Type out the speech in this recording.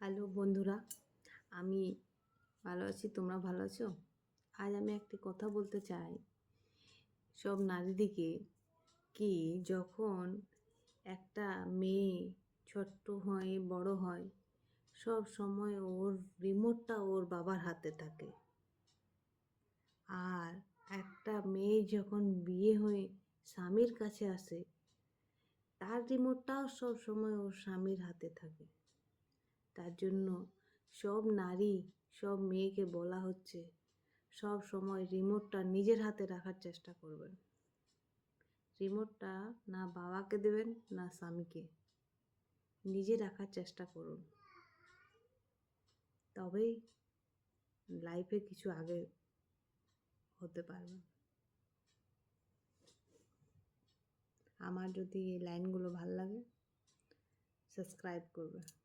Hello বন্ধুরা, আমি ভালো আছি। তোমরা ভালো আছো? আজ আমি একটি কথা বলতে চাই সব নারীদিকে, কি যখন একটা মেয়ে ছোট্ট হয় বড় হয়, সব সময় ওর রিমোটটা ওর বাবার হাতে থাকে। আর একটা মেয়ে যখন বিয়ে হয়ে স্বামীর কাছে আসে, তার রিমোটটাও সব সময় ওর স্বামীর হাতে থাকে। তার জন্য সব নারী, সব মেয়েকে বলা হচ্ছে সব সময় রিমোটটা নিজের হাতে রাখার চেষ্টা করবেন। রিমোটটা না বাবাকে দেবেন না স্বামীকে, নিজে রাখার চেষ্টা করুন। তবেই লাইফে কিছু আগে হতে পারবে। আমার যদি এই লাইনগুলো ভালো লাগে, সাবস্ক্রাইব করবে।